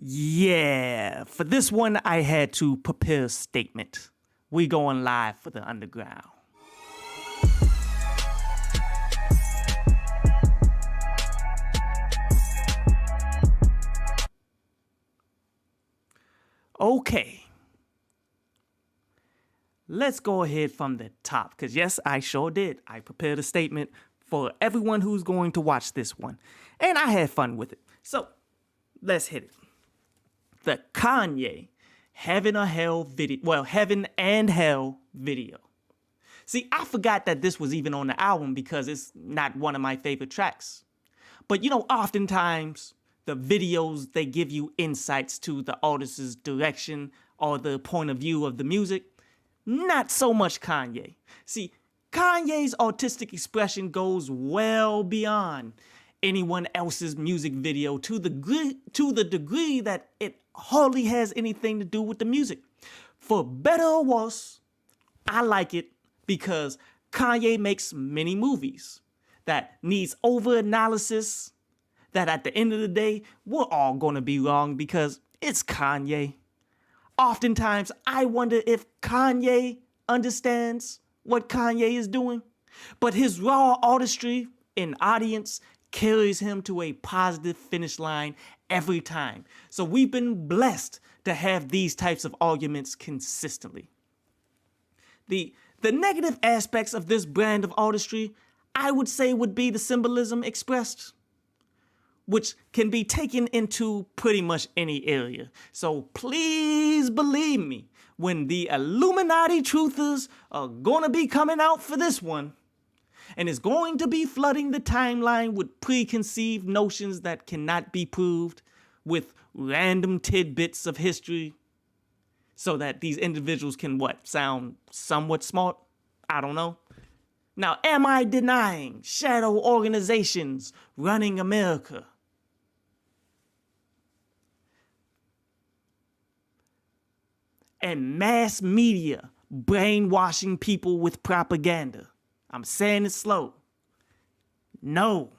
Yeah, for this one, I had to prepare a statement. We going live for the underground. Okay. Let's go ahead from the top, because yes, I sure did. I prepared a statement for everyone who's going to watch this one, and I had fun with it. So, let's hit it. The Kanye Heaven or Hell video. Well, Heaven and Hell video. See, I forgot that this was even on the album because it's not one of my favorite tracks. But you know, oftentimes the videos, they give you insights to the artist's direction or the point of view of the music. Not so much Kanye. See, Kanye's artistic expression goes well beyond anyone else's music video to the degree that it hardly has anything to do with the music. For better or worse, I like it because Kanye makes many movies that needs over-analysis, that at the end of the day, we're all gonna be wrong because it's Kanye. Oftentimes, I wonder if Kanye understands what Kanye is doing, but his raw artistry and audience carries him to a positive finish line every time. So we've been blessed to have these types of arguments consistently. The negative aspects of this brand of artistry, I would say, would be the symbolism expressed, which can be taken into pretty much any area. So please believe me, when the Illuminati truthers are gonna be coming out for this one, and is going to be flooding the timeline with preconceived notions that cannot be proved, with random tidbits of history, so that these individuals can sound somewhat smart? I don't know. Now, am I denying shadow organizations running America? And mass media brainwashing people with propaganda? I'm saying it slow. No.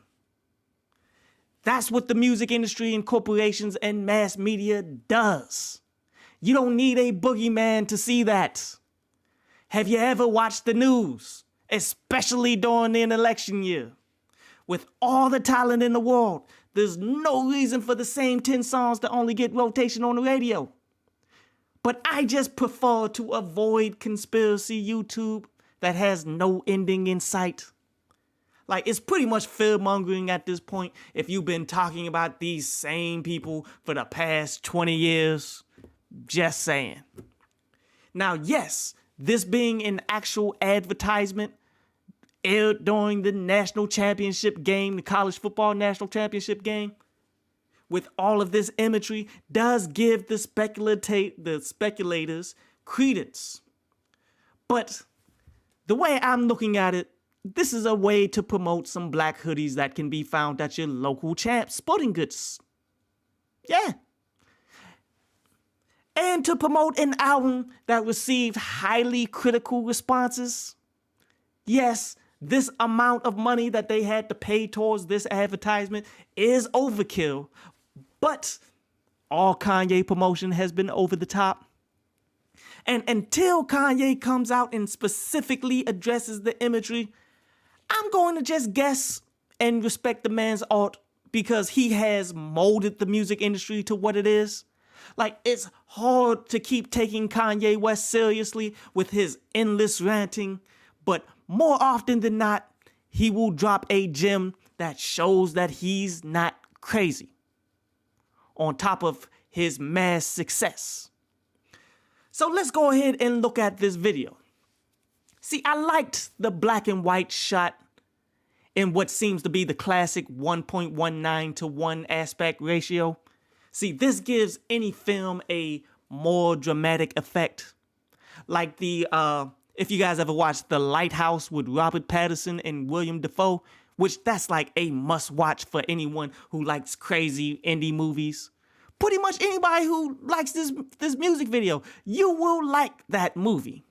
That's what the music industry and corporations and mass media does. You don't need a boogeyman to see that. Have you ever watched the news, especially during an election year? With all the talent in the world, there's no reason for the same 10 songs to only get rotation on the radio. But I just prefer to avoid conspiracy YouTube that has no ending in sight. Like, it's pretty much fear-mongering at this point if you've been talking about these same people for the past 20 years. Just saying. Now, yes, this being an actual advertisement aired during the national championship game, the college football national championship game, with all of this imagery, does give the speculators credence. But the way I'm looking at it, this is a way to promote some black hoodies that can be found at your local Champs Sporting Goods. Yeah. And to promote an album that received highly critical responses. Yes, this amount of money that they had to pay towards this advertisement is overkill, but all Kanye promotion has been over the top. And until Kanye comes out and specifically addresses the imagery, I'm going to just guess and respect the man's art because he has molded the music industry to what it is. Like, it's hard to keep taking Kanye West seriously with his endless ranting, but more often than not, he will drop a gem that shows that he's not crazy, on top of his mass success. So let's go ahead and look at this video. See, I liked the black and white shot in what seems to be the classic 1.19 to 1 aspect ratio. See, this gives any film a more dramatic effect. Like if you guys ever watched The Lighthouse with Robert Pattinson and William Dafoe, which that's like a must watch for anyone who likes crazy indie movies. Pretty much anybody who likes this music video, you will like that movie.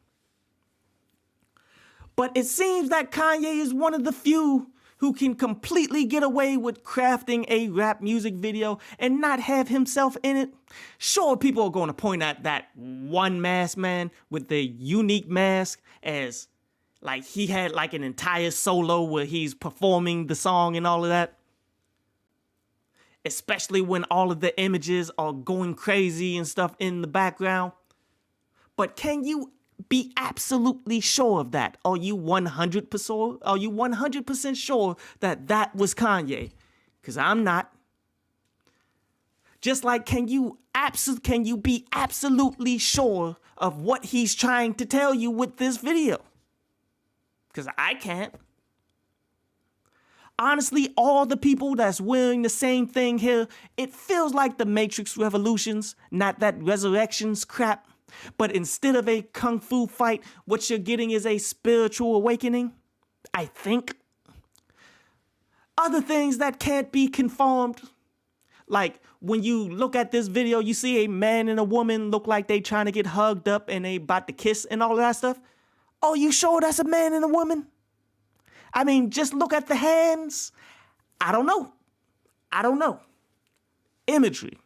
But it seems that Kanye is one of the few who can completely get away with crafting a rap music video and not have himself in it. Sure, people are going to point at that one masked man with the unique mask as like he had like an entire solo where he's performing the song and all of that. Especially when all of the images are going crazy and stuff in the background. But can you be absolutely sure of that? Are you 100% sure that that was Kanye? Because I'm not. Just like, can you be absolutely sure of what he's trying to tell you with this video? Because I can't. Honestly, all the people that's wearing the same thing here, it feels like the Matrix Revolutions, not that Resurrections crap. But instead of a kung fu fight, what you're getting is a spiritual awakening, I think. Other things that can't be confirmed, like when you look at this video, you see a man and a woman look like they trying to get hugged up and they about to kiss and all of that stuff. Oh, you sure that's a man and a woman? I mean, just look at the hands. I don't know. Imagery.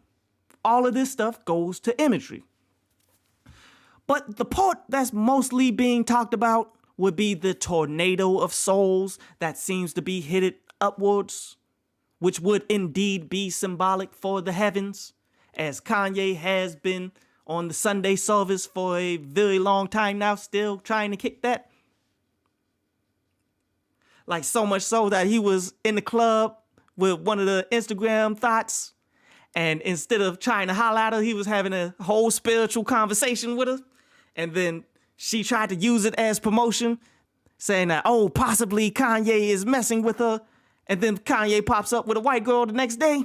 All of this stuff goes to imagery. But the part that's mostly being talked about would be the tornado of souls that seems to be headed upwards, which would indeed be symbolic for the heavens, as Kanye has been on the Sunday service for a very long time now, still trying to kick that. Like so much so that he was in the club with one of the Instagram thoughts, and instead of trying to holler at her, he was having a whole spiritual conversation with her. And then she tried to use it as promotion, saying that, oh, possibly Kanye is messing with her. And then Kanye pops up with a white girl the next day.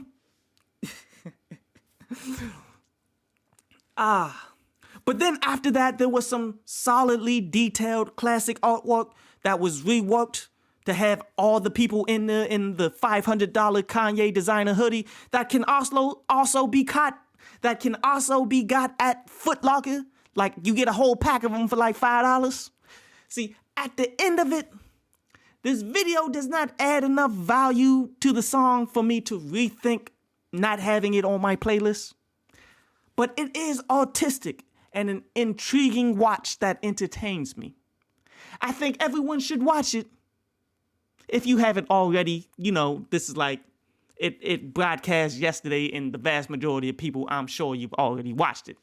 But then after that, there was some solidly detailed classic artwork that was reworked to have all the people in there in the $500 Kanye designer hoodie that can also be got at Foot Locker. Like, you get a whole pack of them for like $5. See, at the end of it, this video does not add enough value to the song for me to rethink not having it on my playlist. But it is artistic and an intriguing watch that entertains me. I think everyone should watch it. If you haven't already, you know, this is like, it broadcast yesterday, and the vast majority of people, I'm sure you've already watched it.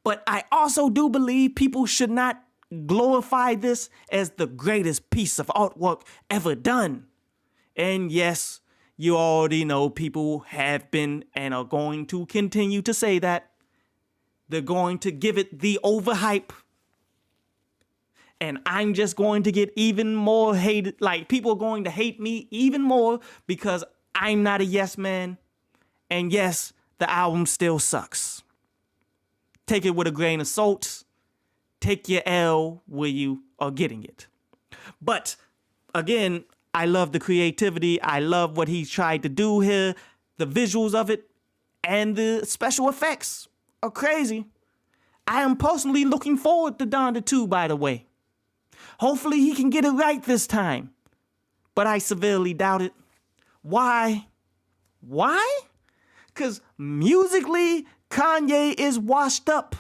But I also do believe people should not glorify this as the greatest piece of artwork ever done. And yes, you already know people have been and are going to continue to say that. They're going to give it the overhype. And I'm just going to get even more hated. Like, people are going to hate me even more because I'm not a yes man. And yes, the album still sucks. Take it with a grain of salt. Take your L where you are getting it. But again, I love the creativity. I love what he tried to do here. The visuals of it and the special effects are crazy. I am personally looking forward to Donda 2, by the way. Hopefully he can get it right this time. But I severely doubt it. Why? Why? Because musically, Kanye is washed up.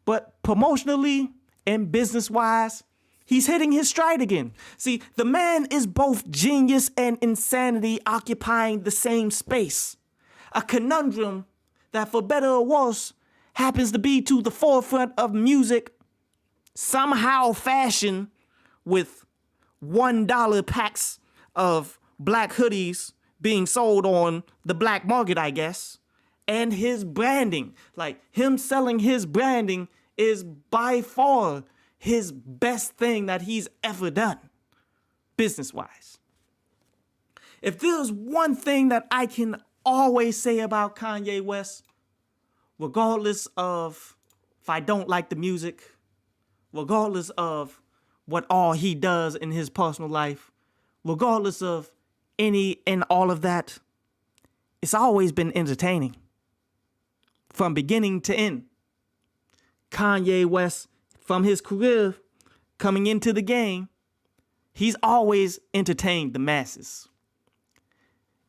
But promotionally and business-wise, he's hitting his stride again. See, the man is both genius and insanity occupying the same space. A conundrum that, for better or worse, happens to be to the forefront of music, somehow fashion, with $1 packs of black hoodies being sold on the black market, I guess. And his branding, like him selling his branding, is by far his best thing that he's ever done, business-wise. If there's one thing that I can always say about Kanye West, regardless of if I don't like the music, regardless of what all he does in his personal life, regardless of any and all of that, it's always been entertaining. From beginning to end. Kanye West, from his career coming into the game, He's always entertained the masses.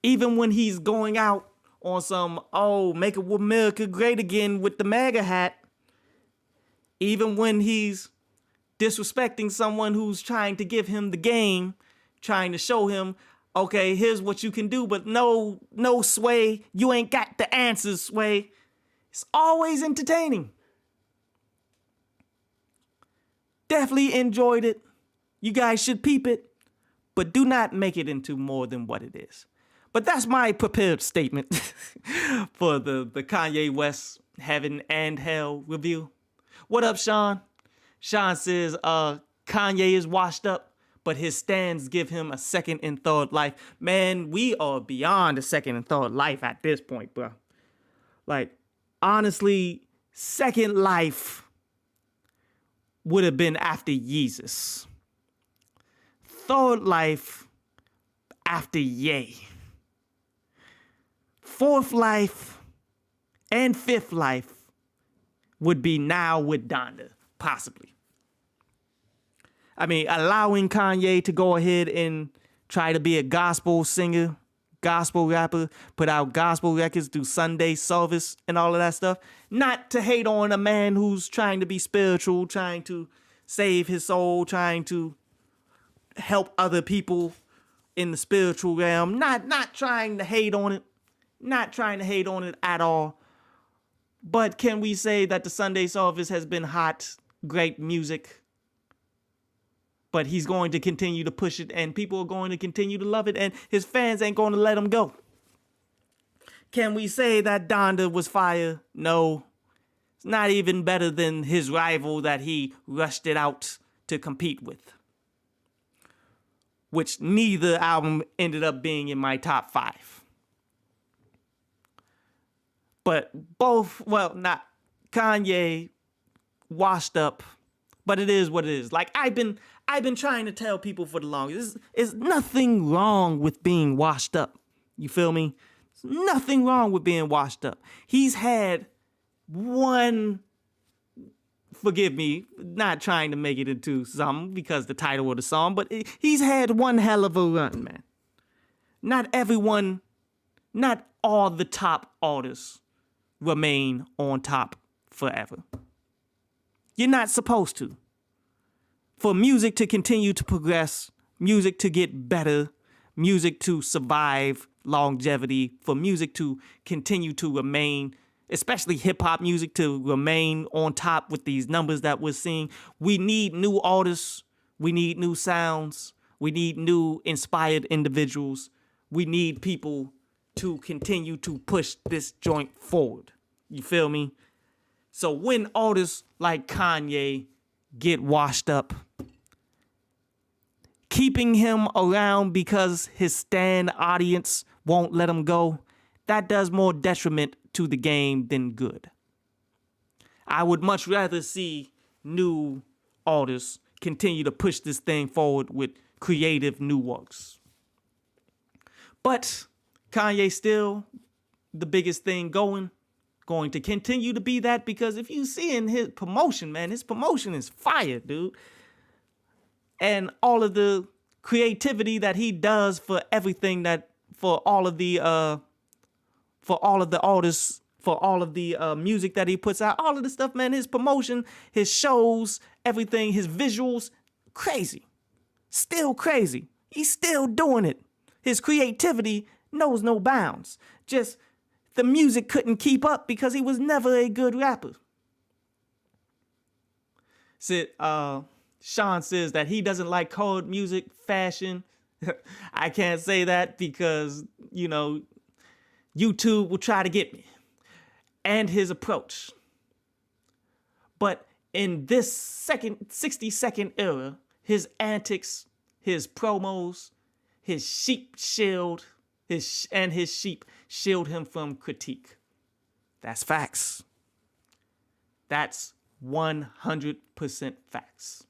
Even when he's going out on some, oh, make America great again with the MAGA hat. Even when he's disrespecting someone who's trying to give him the game, trying to show him, okay, here's what you can do, but no, Sway, you ain't got the answers, Sway. It's always entertaining. Definitely enjoyed it. You guys should peep it, but do not make it into more than what it is. But that's my prepared statement for the Kanye West Heaven and Hell review. What up, Sean? Sean says Kanye is washed up, but his stands give him a second and third life. Man, we are beyond a second and third life at this point, bro. Like, honestly, second life would have been after Jesus. Third life after Ye. Fourth life and fifth life would be now with Donda, possibly. I mean, allowing Kanye to go ahead and try to be a gospel singer, gospel rapper, put out gospel records, do Sunday service and all of that stuff. Not to hate on a man who's trying to be spiritual, trying to save his soul, trying to help other people in the spiritual realm. Not trying to hate on it. Not trying to hate on it at all. But can we say that the Sunday service has been hot, great music? But he's going to continue to push it, and people are going to continue to love it, and his fans ain't going to let him go. Can we say that Donda was fire? No. It's not even better than his rival that he rushed it out to compete with, which neither album ended up being in my top 5. But both, well, not Kanye washed up, but it is what it is. Like I've been trying to tell people for the longest, there's nothing wrong with being washed up. You feel me? There's nothing wrong with being washed up. He's had one, forgive me, not trying to make it into something because the title of the song, but he's had one hell of a run, man. Not everyone, not all the top artists remain on top forever. You're not supposed to. For music to continue to progress, music to get better, music to survive longevity, for music to continue to remain, especially hip-hop music to remain on top with these numbers that we're seeing, we need new artists, we need new sounds, we need new inspired individuals, we need people to continue to push this joint forward. You feel me? So when artists like Kanye get washed up, keeping him around because his stan audience won't let him go, that does more detriment to the game than good. I would much rather see new artists continue to push this thing forward with creative new works. But Kanye still the biggest thing going to continue to be that, because if you see in his promotion, man, his promotion is fire, dude. And all of the creativity that he does for everything that, for all of the artists, for all of the music that he puts out, all of the stuff, man, his promotion, his shows, everything, his visuals, crazy. Still crazy. He's still doing it. His creativity knows no bounds. Just the music couldn't keep up because he was never a good rapper. Sean says that he doesn't like code music, fashion. I can't say that because, you know, YouTube will try to get me. And his approach. But in this 60-second era, his antics, his promos, his sheep shield, his sheep shield him from critique. That's facts. That's 100% facts.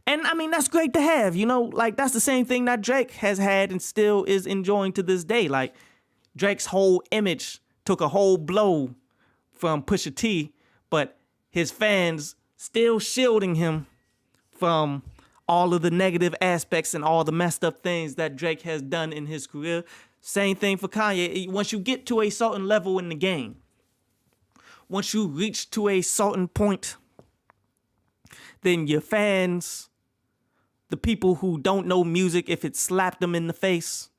And I mean, that's great to have, you know, like that's the same thing that Drake has had and still is enjoying to this day. Like Drake's whole image took a whole blow from Pusha T, but his fans still shielding him from all of the negative aspects and all the messed up things that Drake has done in his career. Same thing for Kanye. Once you get to a certain level in the game, once you reach to a certain point, then your fans, the people who don't know music, if it slapped them in the face,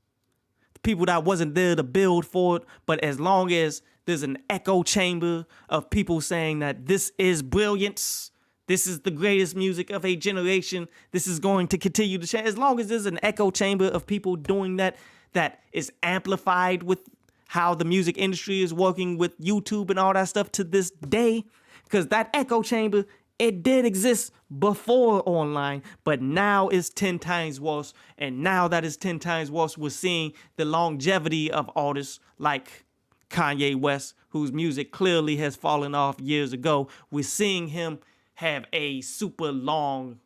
the people that wasn't there to build for it, but as long as there's an echo chamber of people saying that this is brilliance, this is the greatest music of a generation, this is going to continue to change, as long as there's an echo chamber of people doing that, that is amplified with how the music industry is working with YouTube and all that stuff to this day, because that echo chamber, it did exist before online, but now it's 10 times worse. And now that it's 10 times worse, we're seeing the longevity of artists like Kanye West, whose music clearly has fallen off years ago. We're seeing him have a super long,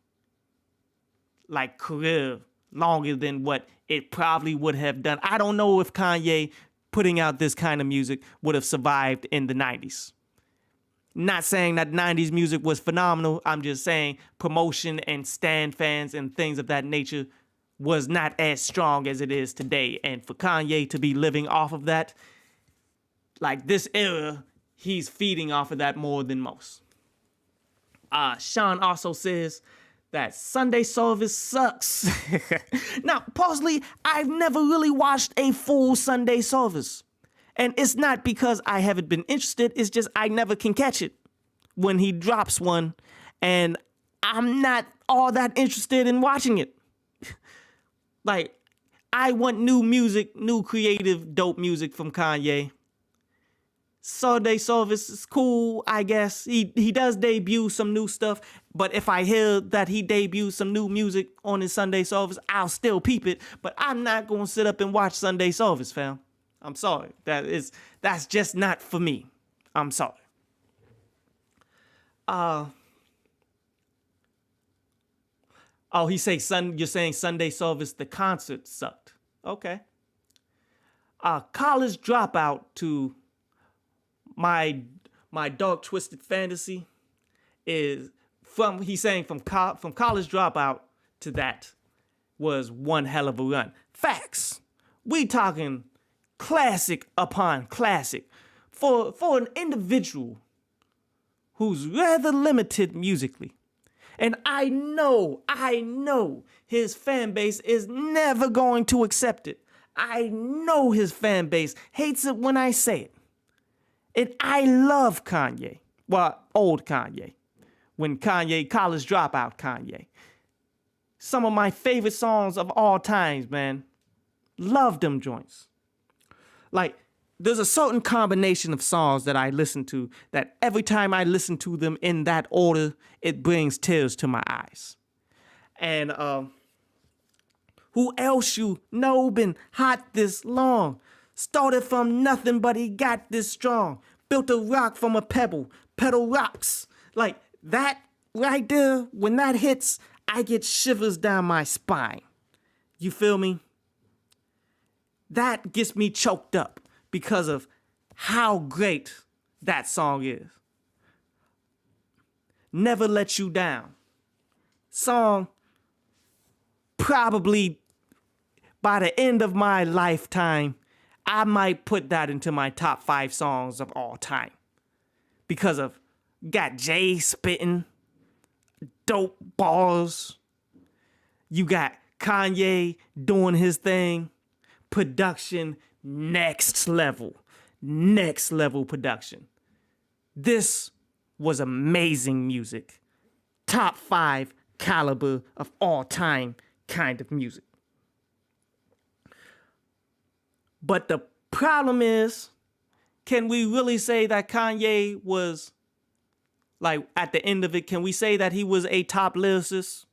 career, longer than what it probably would have done. I don't know if Kanye putting out this kind of music would have survived in the 90s. Not saying that 90s music was phenomenal. I'm just saying promotion and stan fans and things of that nature was not as strong as it is today. And for Kanye to be living off of that, this era, he's feeding off of that more than most. Sean also says that Sunday service sucks. Now, personally, I've never really watched a full Sunday service. And it's not because I haven't been interested, it's just I never can catch it when he drops one, and I'm not all that interested in watching it. I want new music, new creative, dope music from Kanye. Sunday service is cool, I guess. He does debut some new stuff, but if I hear that he debuts some new music on his Sunday service, I'll still peep it, but I'm not gonna sit up and watch Sunday service, fam. I'm sorry. That's just not for me. I'm sorry. He say you're saying Sunday service, the concert sucked. Okay. College Dropout to my dark twisted fantasy is he's saying from College Dropout to that was one hell of a run. Facts. We talking classic upon classic for an individual who's rather limited musically. And I know his fan base is never going to accept it. I know his fan base hates it when I say it. And I love Kanye. Well, old Kanye. When Kanye, College Dropout Kanye. Some of my favorite songs of all times, man. Love them joints. There's a certain combination of songs that I listen to that every time I listen to them in that order, it brings tears to my eyes. And who else you know been hot this long? Started from nothing, but he got this strong. Built a rock from a pebble. Pedal rocks. That right there, when that hits, I get shivers down my spine. You feel me? That gets me choked up because of how great that song is. Never Let You Down. Song probably by the end of my lifetime, I might put that into my top 5 songs of all time. Because of got Jay spitting, dope bars. You got Kanye doing his thing. Production, next level production. This was amazing music. Top 5 caliber of all time kind of music. But the problem is, can we really say that Kanye was, at the end of it, can we say that he was a top lyricist?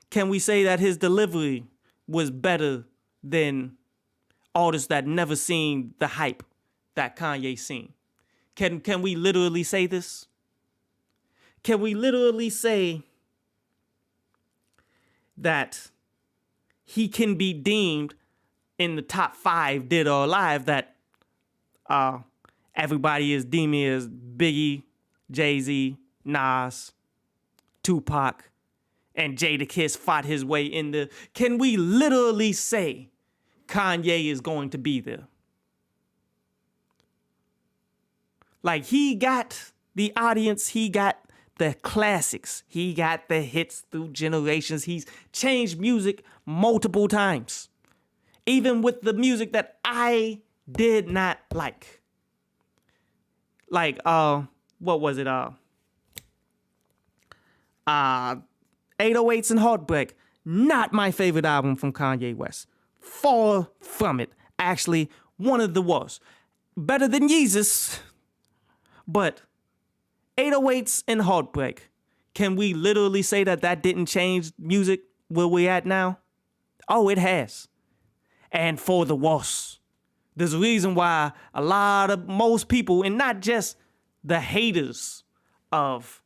Can we say that his delivery was better than artists that never seen the hype that Kanye seen? Can we literally say this? Can we literally say that he can be deemed in the top 5 dead or alive that everybody is deeming as Biggie, Jay-Z, Nas, Tupac, and Jadakiss fought his way in the. Can we literally say Kanye is going to be there? Like, he got the audience, he got the classics, he got the hits through generations. He's changed music multiple times, even with the music that I did not like. Like, what was it? 808s and Heartbreak. Not my favorite album from Kanye West. Far from it. Actually, one of the worst. Better than Yeezus, but 808s and Heartbreak. Can we literally say that that didn't change music where we're at now? Oh, it has. And for the worse. There's a reason why most people, and not just the haters of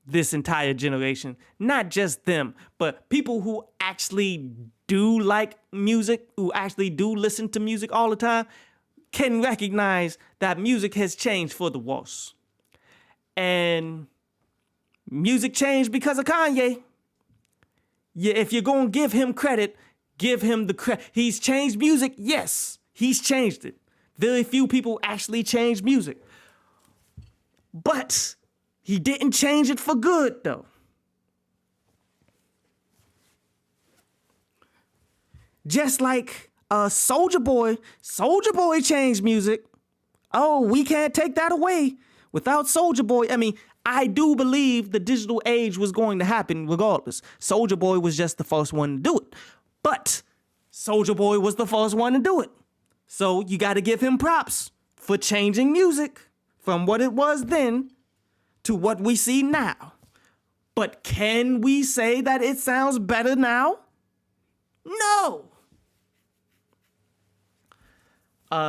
this entire generation, not just them, but people who actually do like music, who actually do listen to music all the time, can recognize that music has changed for the worse. And music changed because of Kanye. Yeah, if you're going to give him credit, give him the credit. He's changed music, yes. He's changed it. Very few people actually change music. But he didn't change it for good, though. Just like Soulja Boy changed music. Oh, we can't take that away. Without Soulja Boy, I mean, I do believe the digital age was going to happen regardless. Soulja Boy was just the first one to do it. But Soulja Boy was the first one to do it. So you got to give him props for changing music from what it was then to what we see now. But can we say that it sounds better now? No.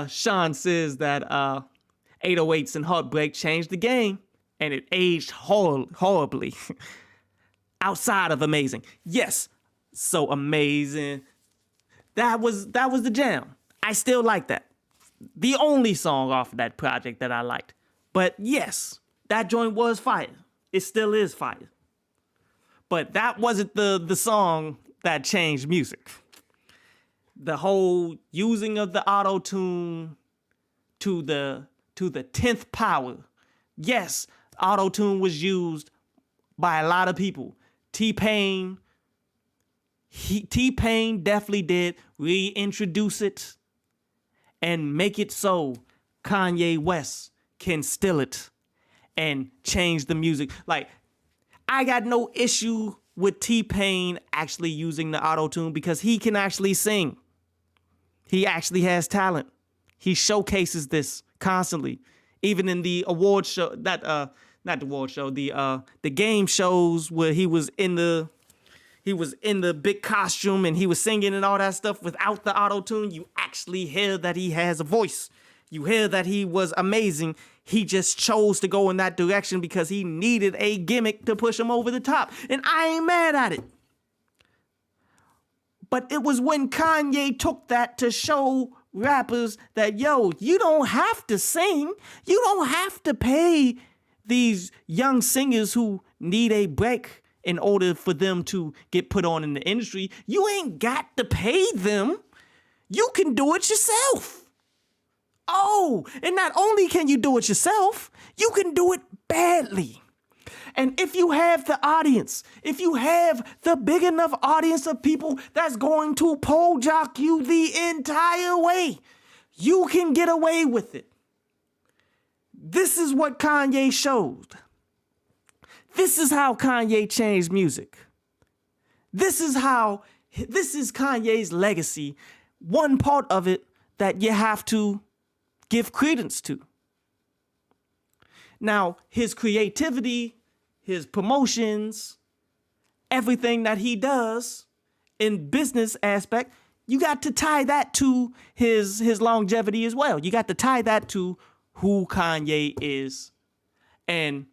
Sean says that 808s and Heartbreak changed the game, and it aged horribly. Outside of amazing. Yes, so amazing. That was the jam. I still like that. The only song off of that project that I liked. But yes, that joint was fire. It still is fire. But that wasn't the song that changed music. The whole using of the auto-tune to the 10th power. Yes, auto-tune was used by a lot of people. T-Pain definitely did reintroduce it and make it so Kanye West can steal it and change the music. Like, I got no issue with T-Pain actually using the auto-tune because he can actually sing. He actually has talent. He showcases this constantly. Even in the award show, not the award show, the game shows where he was in the big costume and he was singing and all that stuff without the auto-tune, you actually hear that he has a voice. You hear that he was amazing. He just chose to go in that direction because he needed a gimmick to push him over the top. And I ain't mad at it. But it was when Kanye took that to show rappers that, yo, you don't have to sing. You don't have to pay these young singers who need a break in order for them to get put on in the industry. You ain't got to pay them. You can do it yourself. Oh, and not only can you do it yourself, you can do it badly. And if you have the audience, if you have the big enough audience of people that's going to pole jock you the entire way, you can get away with it. This is what Kanye showed. This is how Kanye changed music. This is Kanye's legacy. One part of it that you have to give credence to. Now, his creativity, his promotions, everything that he does in business aspect, you got to tie that to his longevity as well. You got to tie that to who Kanye is. And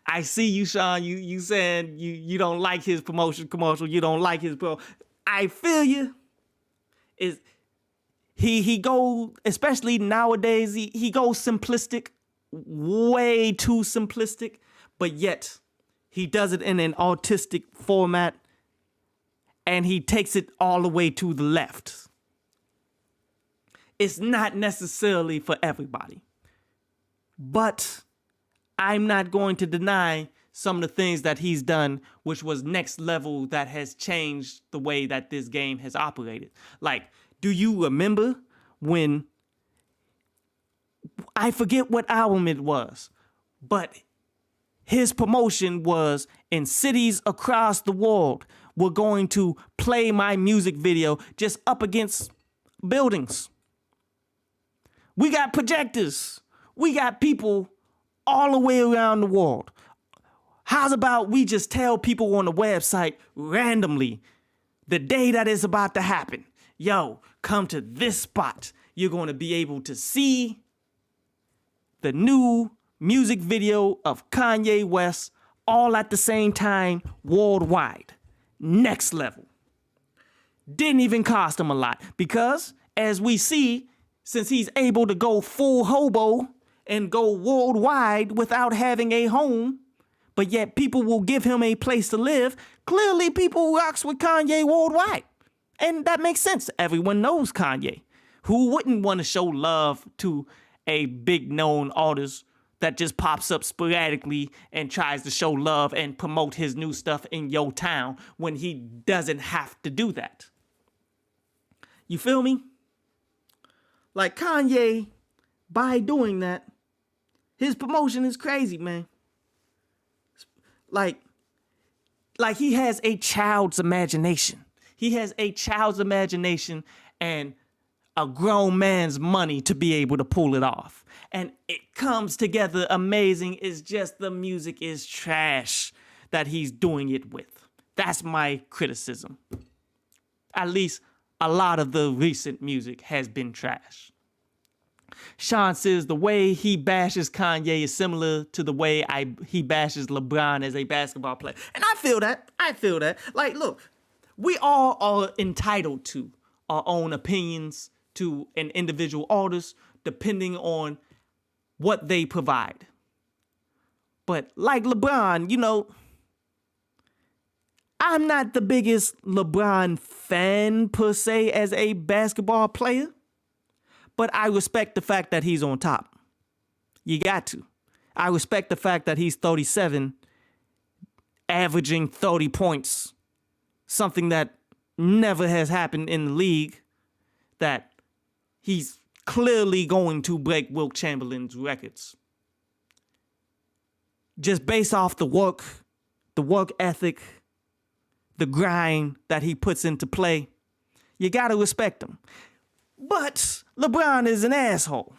I see you, Sean, you saying you don't like his commercial, you don't like his pro. I feel you. He go, especially nowadays, he goes simplistic, way too simplistic, but yet he does it in an artistic format and he takes it all the way to the left. It's not necessarily for everybody. But I'm not going to deny some of the things that he's done, which was next level, that has changed the way that this game has operated. Like, do you remember when, I forget what album it was, but his promotion was, in cities across the world, we're going to play my music video just up against buildings. We got projectors. We got people all the way around the world. How's about we just tell people on the website randomly the day that is about to happen? Yo, come to this spot. You're going to be able to see the new music video of Kanye West all at the same time worldwide. Next level. Didn't even cost him a lot because, as we see, since he's able to go full hobo and go worldwide without having a home, but yet people will give him a place to live, clearly people rocks with Kanye worldwide. And that makes sense. Everyone knows Kanye. Who wouldn't want to show love to a big known artist that just pops up sporadically and tries to show love and promote his new stuff in your town when he doesn't have to do that? You feel me? Like, Kanye, by doing that, his promotion is crazy, man. Like he has a child's imagination. He has a child's imagination and a grown man's money to be able to pull it off. And it comes together amazing. It's just the music is trash that he's doing it with. That's my criticism. At least a lot of the recent music has been trash. Sean says the way he bashes Kanye is similar to the way he bashes LeBron as a basketball player. And I feel that. Like, look, we all are entitled to our own opinions to an individual artist depending on what they provide. But like LeBron, you know, I'm not the biggest LeBron fan per se as a basketball player, but I respect the fact that he's on top. You got to. I respect the fact that he's 37, averaging 30 points, something that never has happened in the league, that he's clearly going to break Wilt Chamberlain's records. Just based off the work ethic, the grind that he puts into play, you gotta respect him. But LeBron is an asshole.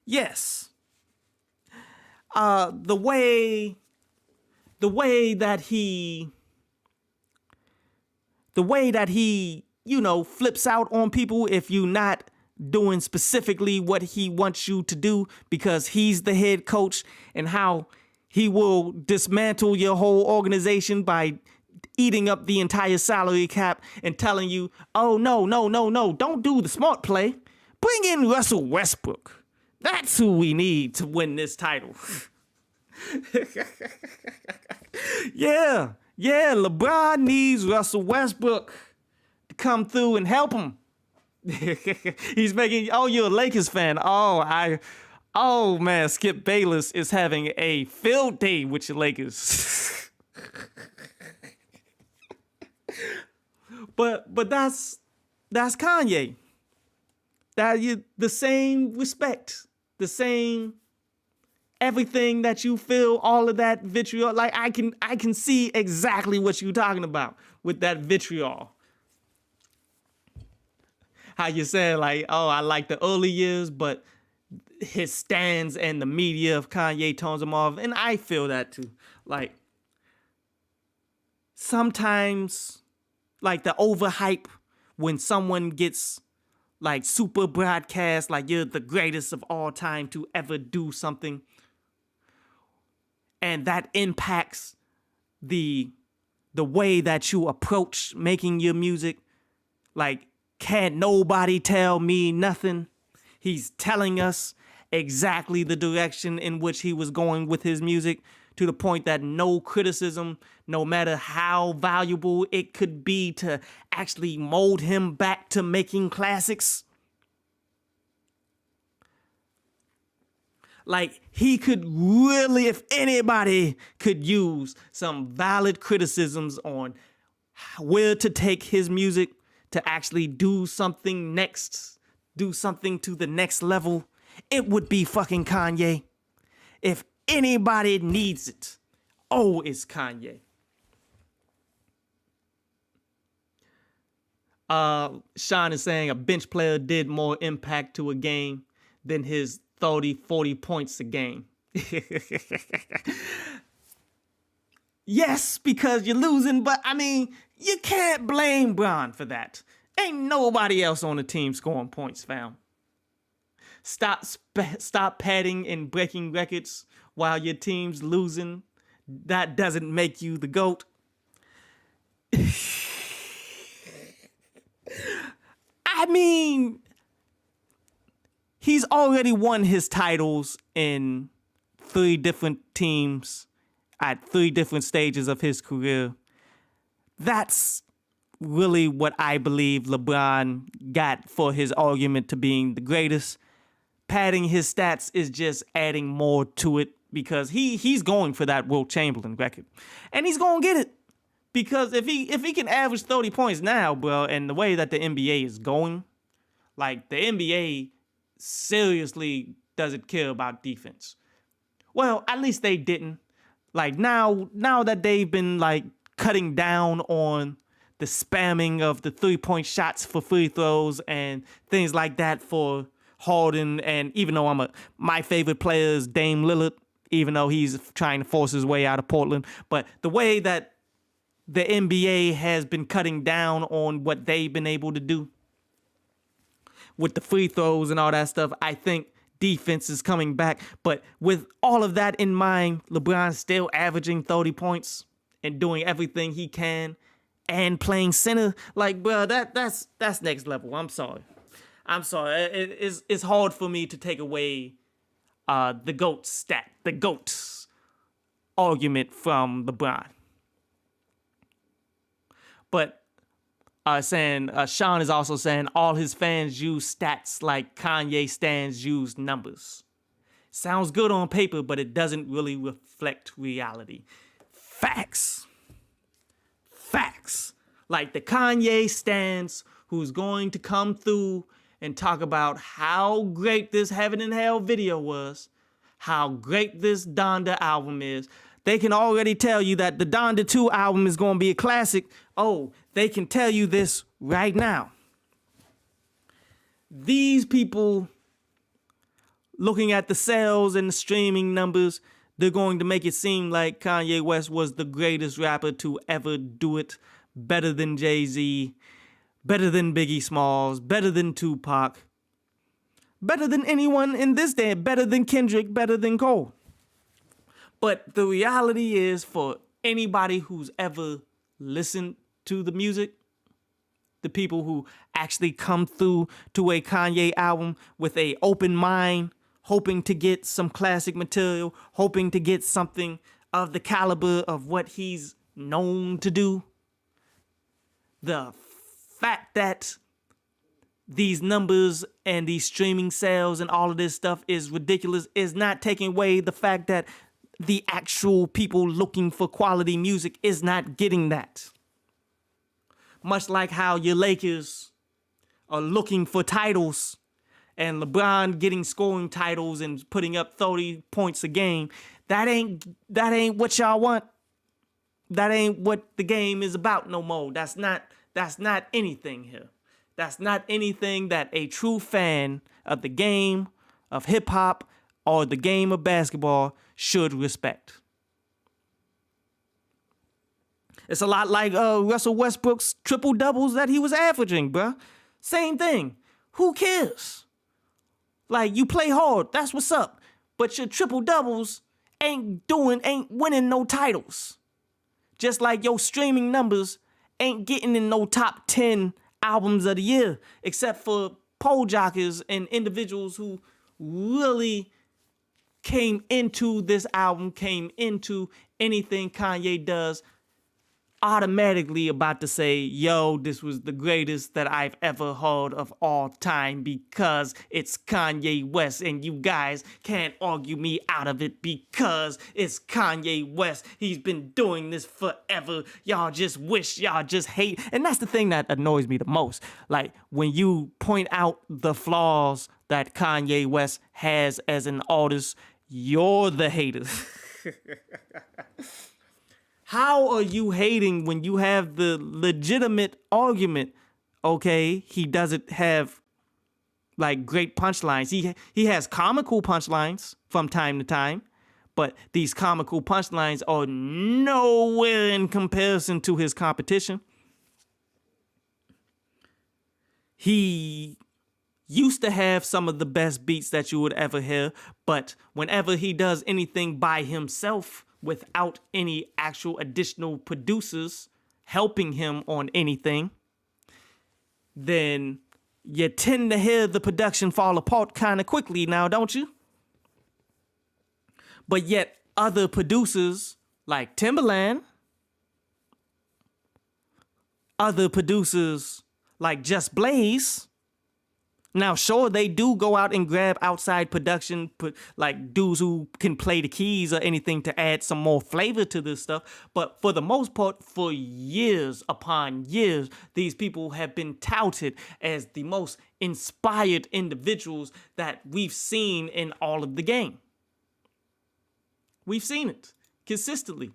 Yes. The way that he, you know, flips out on people if you're not doing specifically what he wants you to do because he's the head coach, and how he will dismantle your whole organization by eating up the entire salary cap and telling you, oh, no, don't do the smart play. Bring in Russell Westbrook. That's who we need to win this title. Yeah, LeBron needs Russell Westbrook to come through and help him. He's making, oh, you're a Lakers fan. Oh man, Skip Bayless is having a field day with your Lakers. But that's Kanye. The same respect, the same everything that you feel, all of that vitriol. Like I can see exactly what you're talking about with that vitriol. How you said like, oh, I like the early years, but his stands and the media of Kanye tones him off. And I feel that too. Like, sometimes, like the overhype when someone gets like super broadcast, like you're the greatest of all time to ever do something. And that impacts the way that you approach making your music. Like, can't nobody tell me nothing. He's telling us exactly the direction in which he was going with his music. to the point that no criticism, no matter how valuable it could be to actually mold him back to making classics. Like, he could really, if anybody could use some valid criticisms on where to take his music to actually do something next, do something to the next level, it would be fucking Kanye. If anybody needs it, oh, it's Kanye. Sean is saying a bench player did more impact to a game than his 30, 40 points a game. Yes, because you're losing, but I mean, you can't blame Bron for that. Ain't nobody else on the team scoring points, fam. Stop padding and breaking records while your team's losing. That doesn't make you the GOAT. I mean, he's already won his titles in 3 different teams at 3 different stages of his career. That's really what I believe LeBron got for his argument to being the greatest. Padding his stats is just adding more to it because he's going for that Wilt Chamberlain record. And he's going to get it. Because if he can average 30 points now, bro, and the way that the NBA is going, like, the NBA seriously doesn't care about defense. Well, at least they didn't. Like, now that they've been, like, cutting down on the spamming of the 3-point shots for free throws and things like that for Harden, and even though my favorite player is Dame Lillard, even though he's trying to force his way out of Portland, but the way that the NBA has been cutting down on what they've been able to do with the free throws and all that stuff, I think defense is coming back. But with all of that in mind, LeBron's still averaging 30 points and doing everything he can and playing center. Like, bro, that's next level. I'm sorry. It's hard for me to take away the GOAT argument from LeBron. But Sean is also saying all his fans use stats like Kanye stans use numbers. Sounds good on paper, but it doesn't really reflect reality. Facts. Like the Kanye stans who's going to come through and talk about how great this Heaven and Hell video was, how great this Donda album is. They can already tell you that the Donda 2 album is going to be a classic. Oh, they can tell you this right now. These people looking at the sales and the streaming numbers, they're going to make it seem like Kanye West was the greatest rapper to ever do it. Better than Jay-Z, better than Biggie Smalls, better than Tupac, better than anyone in this day, better than Kendrick, better than Cole. But the reality is, for anybody who's ever listened to the music, the people who actually come through to a Kanye album with an open mind, hoping to get some classic material, hoping to get something of the caliber of what he's known to do, the fact that these numbers and these streaming sales and all of this stuff is ridiculous is not taking away the fact that the actual people looking for quality music is not getting that. Much like how your Lakers are looking for titles and LeBron getting scoring titles and putting up 30 points a game, that ain't what y'all want. That ain't what the game is about no more. That's not anything here. That's not anything that a true fan of the game of hip hop or the game of basketball should respect. It's a lot like Russell Westbrook's triple doubles that he was averaging, bruh. Same thing. Who cares? Like, you play hard, that's what's up. But your triple doubles ain't winning no titles. Just like your streaming numbers ain't getting in no top 10 albums of the year, except for poll jockeys and individuals who really came into this album, came into anything Kanye does, automatically about to say, yo, this was the greatest that I've ever heard of all time because it's Kanye West, and you guys can't argue me out of it because it's Kanye West. He's been doing this forever. Y'all just wish, y'all just hate. And that's the thing that annoys me the most. Like, when you point out the flaws that Kanye West has as an artist, you're the hater. How are you hating when you have the legitimate argument? Okay, he doesn't have like great punchlines. He has comical punchlines from time to time, but these comical punchlines are nowhere in comparison to his competition. He used to have some of the best beats that you would ever hear, but whenever he does anything by himself, without any actual additional producers helping him on anything, then you tend to hear the production fall apart kind of quickly now, don't you? But yet other producers like Timbaland, other producers like Just Blaze, now, sure, they do go out and grab outside production, like dudes who can play the keys or anything to add some more flavor to this stuff. But for the most part, for years upon years, these people have been touted as the most inspired individuals that we've seen in all of the game. We've seen it consistently.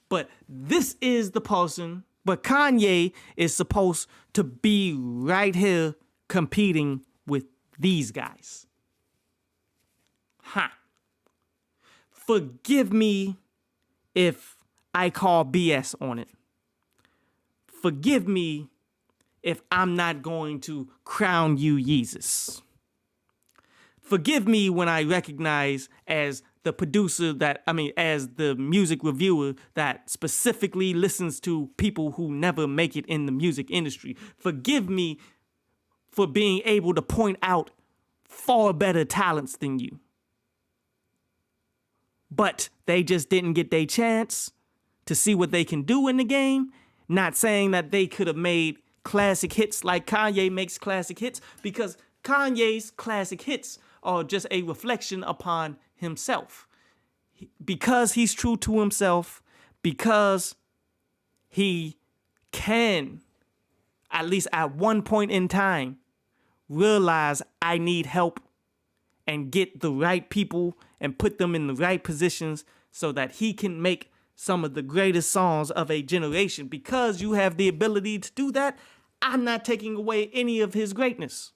But this is the person, but Kanye is supposed to be right here competing with these guys. Forgive me if I call BS on it. Forgive me if I'm not going to crown you Yeezus. Forgive me when I recognize as the producer as the music reviewer that specifically listens to people who never make it in the music industry. Forgive me for being able to point out far better talents than you. But they just didn't get their chance to see what they can do in the game. Not saying that they could have made classic hits like Kanye makes classic hits, because Kanye's classic hits are just a reflection upon himself. Because he's true to himself, because he can, at least at one point in time, realize I need help and get the right people and put them in the right positions so that he can make some of the greatest songs of a generation. Because you have the ability to do that, I'm not taking away any of his greatness.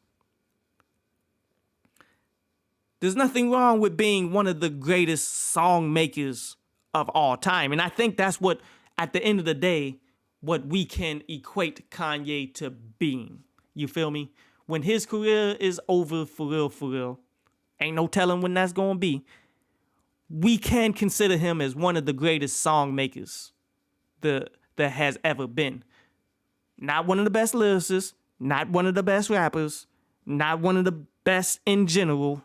There's nothing wrong with being one of the greatest song makers of all time. And I think that's what, at the end of the day, what we can equate Kanye to being. You feel me? When his career is over for real, ain't no telling when that's gonna be, we can consider him as one of the greatest song makers that has ever been. Not one of the best lyricists, not one of the best rappers, not one of the best in general,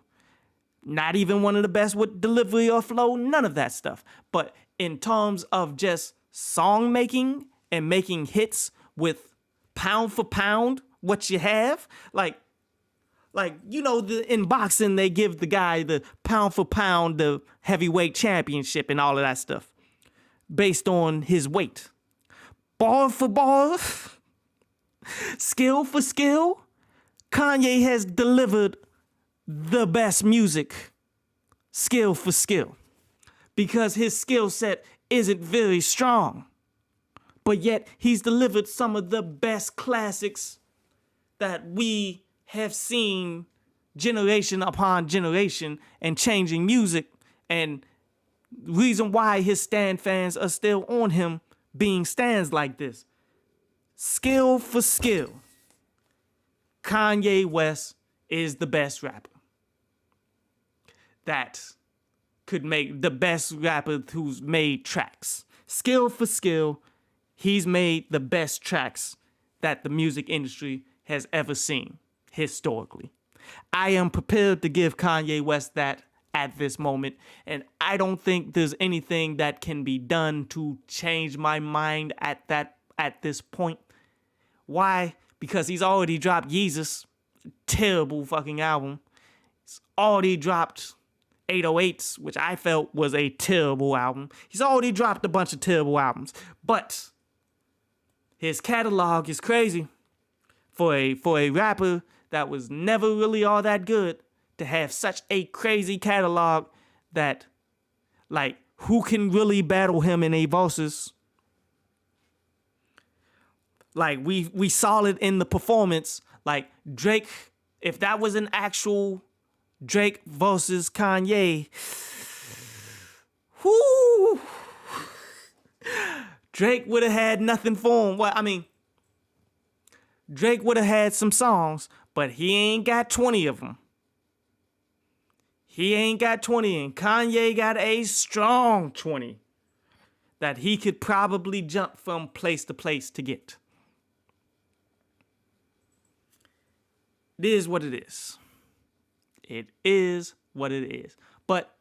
not even one of the best with delivery or flow, none of that stuff. But in terms of just song making and making hits with pound for pound what you have, like in boxing they give the guy the pound for pound, the heavyweight championship and all of that stuff based on his weight. Bar for bar, skill for skill, Kanye has delivered the best music, skill for skill, because his skill set isn't very strong, but yet he's delivered some of the best classics that we have seen generation upon generation and changing music. And reason why his stan fans are still on him being stans like this. Skill for skill, Kanye West is the best rapper that could make, the best rapper who's made tracks. Skill for skill, he's made the best tracks that the music industry has ever seen historically. I am prepared to give Kanye West that at this moment, and I don't think there's anything that can be done to change my mind at this point. Why? Because he's already dropped Yeezus, terrible fucking album. He's already dropped 808s, which I felt was a terrible album. He's already dropped a bunch of terrible albums, but his catalog is crazy for a rapper that was never really all that good to have such a crazy catalog that, like, who can really battle him in a versus? Like, we saw it in the performance. Like, Drake, if that was an actual Drake versus Kanye, whoo, Drake would have had nothing for him. Well, I mean, Drake would have had some songs, but he ain't got 20 of them. He ain't got 20, and Kanye got a strong 20 that he could probably jump from place to place to get. It is what it is. It is what it is. But,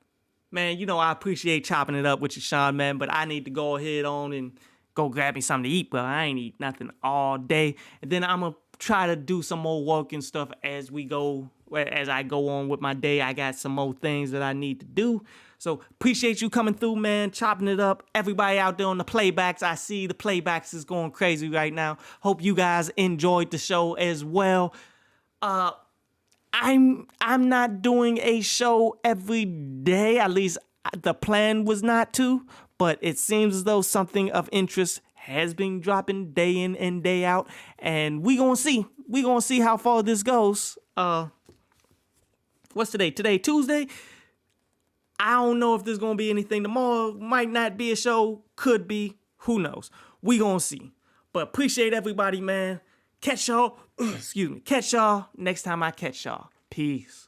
man, you know, I appreciate chopping it up with you, Sean, man, but I need to go ahead on and go grab me something to eat, bro. I ain't eat nothing all day. And then I'm going to try to do some more work and stuff as I go on with my day. I got some more things that I need to do. So appreciate you coming through, man, chopping it up. Everybody out there on the playbacks, I see the playbacks is going crazy right now. Hope you guys enjoyed the show as well. I'm not doing a show every day. At least the plan was not to, but it seems as though something of interest has been dropping day in and day out, and we gonna see. We gonna see how far this goes. What's today? Today, Tuesday? I don't know if there's gonna be anything tomorrow. Might not be a show. Could be. Who knows? We gonna see. But appreciate everybody, man. Catch y'all. Excuse me. Catch y'all next time I catch y'all. Peace.